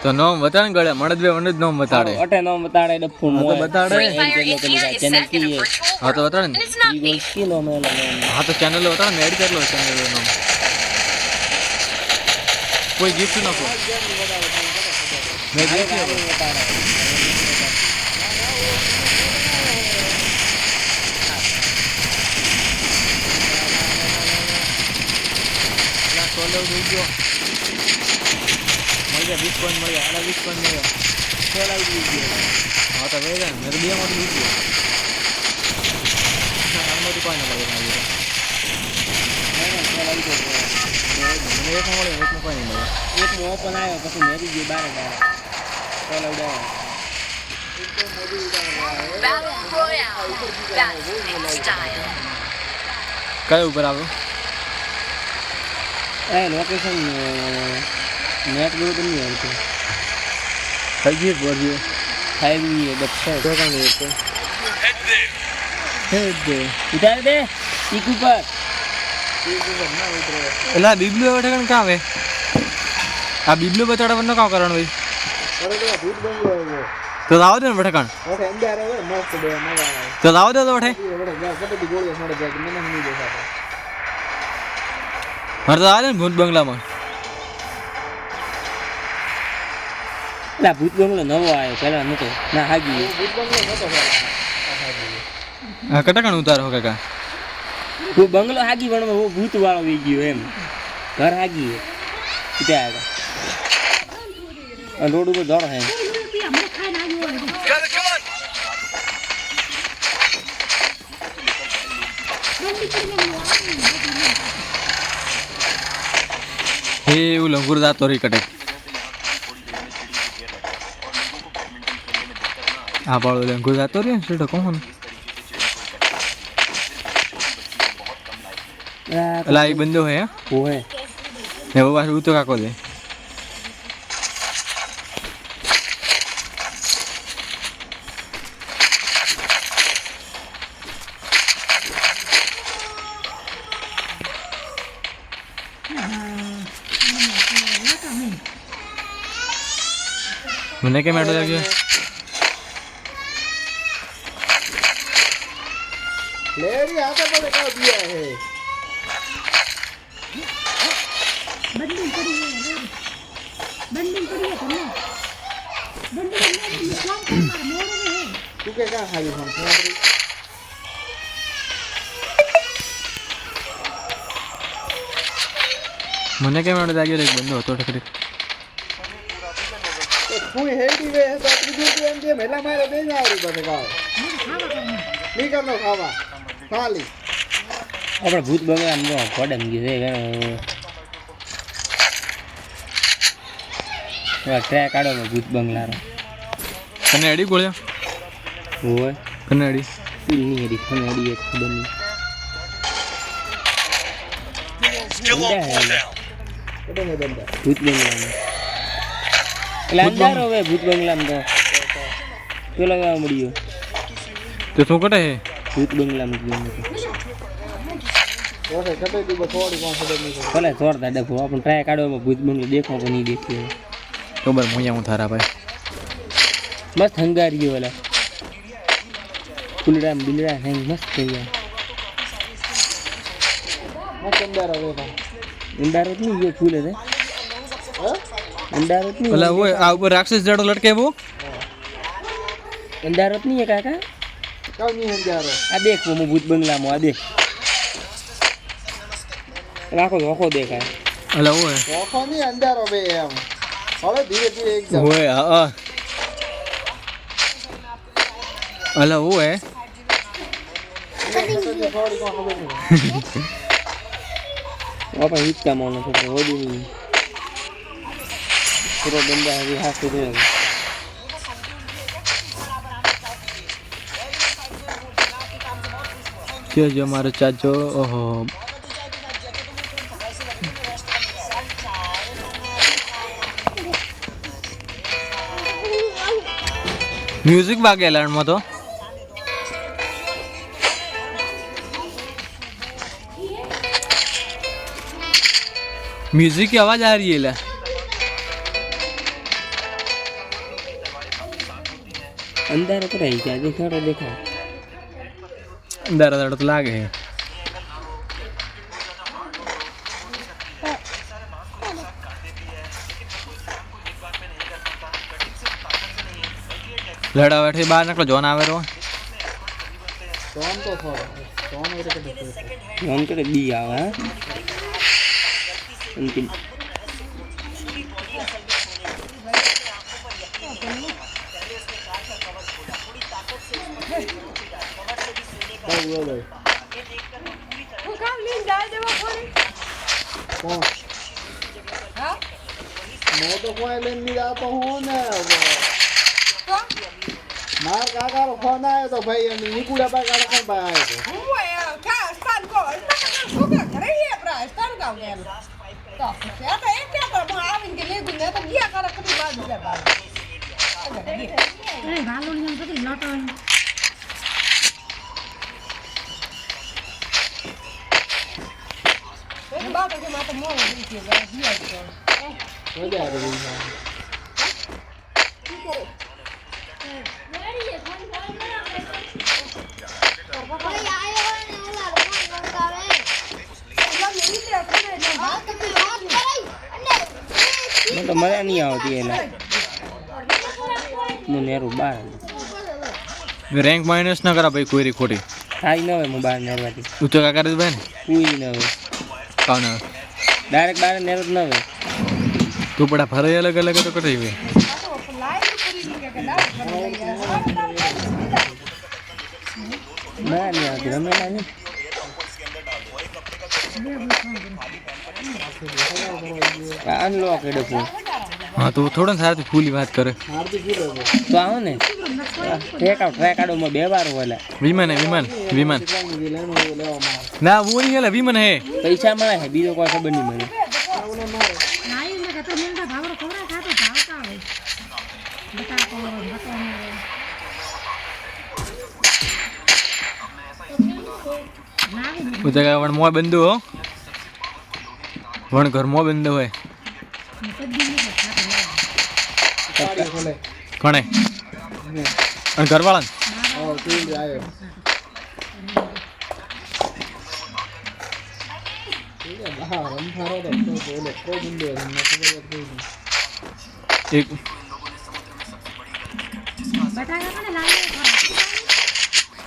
તો નોમ બતાડે ગળે મણદ બે મણદ નોમ બતાડે અટે નોમ બતાડે ડફુ હા તો બતાડે ચેનલ કી હે હા તો બતાડે ને ઈ ગોલ કી નોમ હે હા તો ચેનલ બતાડે ને એડ કરી લો ચેનલ નોમ કોઈ ગિફ્ટ નાખો મેં દેખી સોલો વિડિયો મળી ગયા 20 પોઈન્ટ મળી ગયા 20 પોઈન્ટ મળ્યા સોલા વિડિયો હા તો વેગા મેરે બે મોટી વિડિયો આમાં કોઈ ના મળે મને એક મળે એક કોઈ નહીં મળે એક મો ઓપન આવ્યો પછી મેરી ગઈ બારે બારે સોલા ઉડાવ્યો કયો ઉપર આવ્યો એ લોકેશન નેટ ગુરુ તો નહીં આવતું થઈ ગઈ બોલ્યો 5 એ બચ્ચો તો કામ એ તો હેડ દે ઉતાર દે ટીક ઉપર ના ઉતરે એલા બીબલો વટકણ કા આવે આ બીબલો બતાડવાનો કા કરવાનો ભાઈ અરે તો ભૂત બંગલો આવ્યો તો આવ દે ને વટકણ ઓકે અંદર આવે મસ્ત બે મજા આવે તો આવ દે તો વટે કટડી ગોળીઓ મળે જાય મને નહીં દેખાતો હર તો આવે ને ભૂત બંગલામાં એલા ભૂત બંગલો નવો આવ્યો પેલા નતો ના હાગી ભૂત બંગલો નતો આ કટકણ ઉતારો કાકા હું બંગલો હાગી પણ હું ભૂત વાળો વી ગયો એમ ઘર હાગી ત્યાં આગળ રોડ ઉપર દોડ હે હે એવું લંગુર જાતો રી કટક આ બાળો લંગુર જાતો રે સેટો કોણ એલા એક બંદો હે ઓહે ને वो बार तो काको दे मैंने क्या मैटर लग गया लेरी आता पर का दिया है बंडिंग करी है बंडिंग करी है तुमने बंडिंग इस्लाम का मोड़ में है तू क्या कहा खाली हम तुम्हारी मैंने क्या मैटर लग गया एक बंदो तो टकरे तो कोई हेडी वे है तो अपनी दूसरी एम दे मेला मारे दे जा रही बस गाओ नहीं करना खावा खाली આપણે ભૂત બંગલામાં પડે ગયું છે ટ્રેક આડો ભૂત બંગલાનો કને એડી ગોળ્યા હોય કને એડી નહીં એડી ખને એડી એક ખબર નહીં कटने बंदा ભૂત બંગલામાં એટલે અંધારો હવે ભૂત બંગલામાં તો પેલો ગાવા મળ્યો तो तू कटे है ભૂત બંગલામાં ગયો ओके कटे दी थोड़ी कौन से नहीं ભલે જોરદાર ડફો આપણે ટ્રાય કાઢવામાં ભૂત બંગલો દેખો કે નહીં દેખ્યો खबर मुझे हूं थारा भाई મસ્ત હંગારી વાલા ફૂલડા બિલડા હેંગ મસ્ત થઈ ગયા मत अंदर आवे भाई અંધારો જ નહીં ગયો ફૂલ હે हां અંધારો જ નહીં भला वो आ ऊपर राक्षस जड़ो लटके वो અંધારો જ નહીં હે કાકા कब नहीं अंदर આ દેખ હું ભૂત બંગલામાં આ દેખ રાખો ઓખો દેખાય भला वो है ओखो नहीं अंदर आवे हम હવે ધીરે ધીરે એકદમ वो है भला वो है થોડી કોણ ખબર નહીં આપણે હિચકા માનો છે હોડી નહીં પૂરો બંદા હજી હાથ દે जो जो हमारे चाचो ओहो म्यूजिक वागे लर्न में तो म्यूजिक की आवाज आ रही है ला अंधारा तो रही क्या देखा देखो अंधारा तो लागे है लड़ा बैठे बाहर निकलो जोन आवे रो જોન તો થોડો જોન એ રીતે हम करे बी आवा उनकी બોલો હું કામ લઈને જાય દેવા કોને કોણ હા मैं तो कोई लेने नहीं जाता हूँ ना તો मार काका रो फोन आयो तो भाई अमी निकुड़ा पर काका कौन भाई आयो तो હું કા સ્થાન કો છોકરા ઘરે હે પ્રા સ્થાન ગાવ ગયા તો આ તો એક કે પર આવીને કે લેગું ને તો ગયા કરે કદી બાદ જાય બાદ એ ગાલો ને કદી લાટો એક બાત કે માતો મોર દી કે ગયા તો मजा आ रही है मैं तो मजा नहीं आवती है ना मुझे बार रैंक माइनस ना करा भाई कोई खोटी आई ना हो मोबाइल नेरवाती तू तो क्या करे बहन कोई ना हो कौन डायरेक्ट बार नेरत ना हो तू पड़ा फरे अलग अलग तो कटे हुए मैं नहीं आती रमे ना नहीं अनलॉक है देखो हाँ तो थोड़ा सारा फूली बात करे मार दी फिर तो आओ ने ट्रैक आडो में 2 बार होला विमान है विमान विमान ये लेनो ले मार ना वो नहीं है विमान है पैसा મળે છે બીજો કોઈ ખબર નહીં મને आवला मार નાઈ ને તો મેંડા ભાવરો ખવરા ખાતો ભાવતા આવે બટા કો બટા वो जगह वन मोय बंदू हो वन घर मोय बंदू है गाड़ी खोले कौन है और घर वाला और तीन आयो ठीक है बाहर हम थारो तो बोले प्रो बंदे हम खबर कोई नहीं एक बटा का ने लागे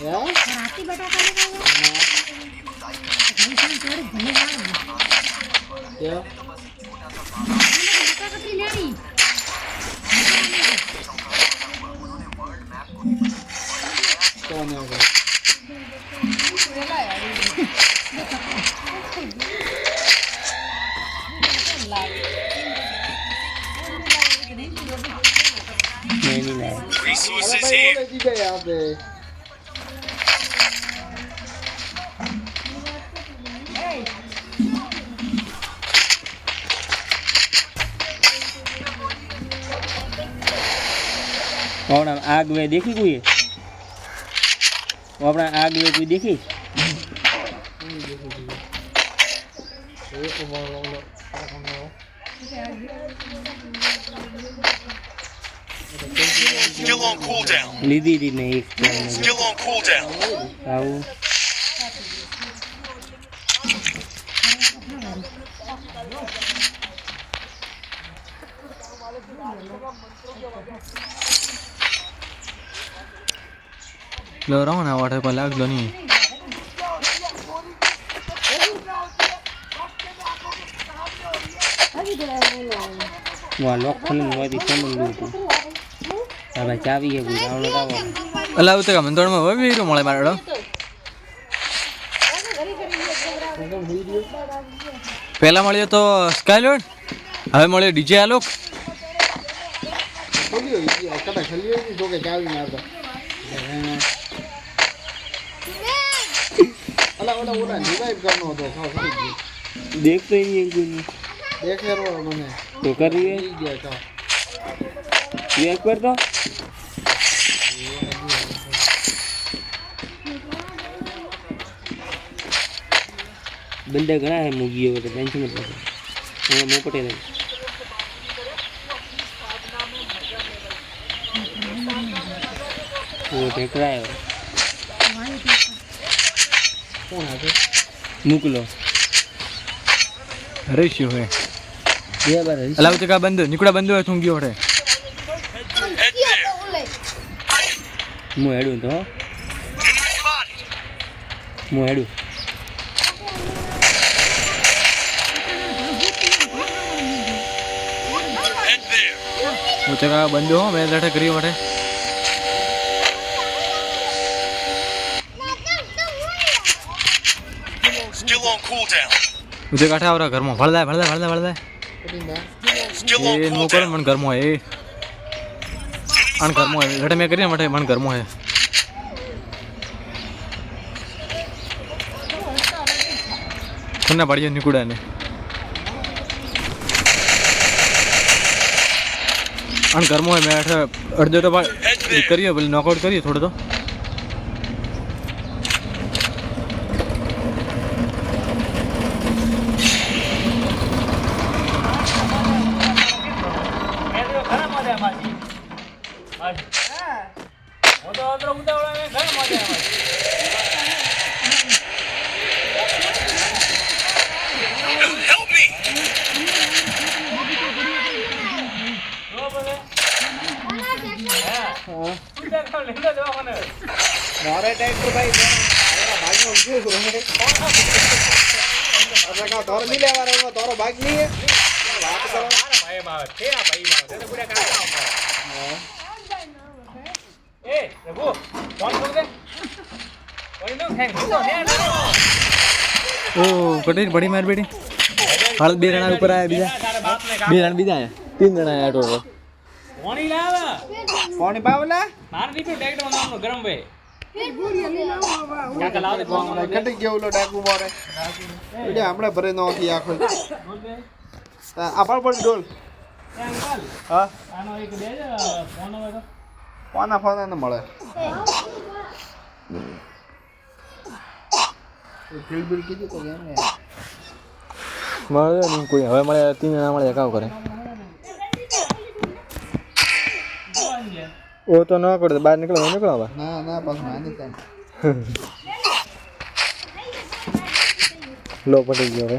या राती बटा का ने लागे भैंस थोड़ी घने लागे क्या बटा कतरी लेनी कौन है वो मैं नहीं लाया Resources here. जी गए यहाँ पे और आग वे देखी कोई वो अपना आग वे कोई देखी Still on cooldown. લીધી હતી ને એક Still on cooldown. આવું लो रहा हूँ ना वाटर पर लाग लो नहीं वहाँ लॉक खोलने में थी समझ लूँ तो अब चाबी है कोई रावण का वो अल्लाह उते का मंदोड़ में वो भी रो मोले मारो पहला મળ્યો તો સ્કાયલોડ હવે મળ્યો ડીજે આલોક खोलियो ये कटा खोलियो नहीं जो के चाबी मार दो अला ओला ओला रिवाइव करनो तो खाओ खाओ देख तो ही नहीं कोई देख रो मने तो कर रही है नहीं गया का ये एक बार तो बंदे घना है मुगियो तो टेंशन मत लो હા મો પટેલ ઓ ટ્રેક્ટર આવ્યો કોણ હતું મોકલો હરીશું હે બે બાર અલા ઉચકા બંધ નીકળા બંધ હોય તું ગયો હે Head there. મો હેડું તો Enemy spotted. મો હેડું Head there. ઉચકા બંધ હો મેં લડે કરી વટે Still on cooldown. ઉચકા કાઠા આવરા ઘરમાં ભળદાય Still on એ નો કરો cooldown. મન ઘરમાં એ અણ ઘરમાં લડે મેં કરી મટે મન ઘરમાં હે કોના પડીયો નીકળ્યા ને અણ ઘરમાં મેં અડધો તો કરીએ પેલી નોકઆઉટ કરીએ થોડો તો Help me. મારે ટ્રેક્ટર ભાઈ ભાગનો શું અરે કા તોર નહીં લેવા રહ્યો તારો ભાગ નહીં હે વાત કરો ઓ કટી બડી માર બેટી હાલ બે જણા ઉપર આયા બીજા બે જણા બીજા આયા तीन જણા આયા ટોટલ પાણી પાવલા કટી ગયો ઓલો ડાકુ મારે એટલે હમણાં ભરે નો હતી આખો આપણ પણ ડોલ હા ફોના ને મળે ફીલ્ડ બિલ કીધું તો એમ ને મળે નહીં કોઈ હવે મળે तीन જણા મળે કાવ કરે ઓ તો ન કરે બહાર નીકળો હવે ના ના બસ માની કામ લો પડી ગયો હવે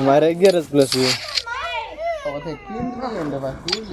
મારે 11 પ્લસ છે તો ક્લીન થઈ ગયો ભાઈ ક્લીન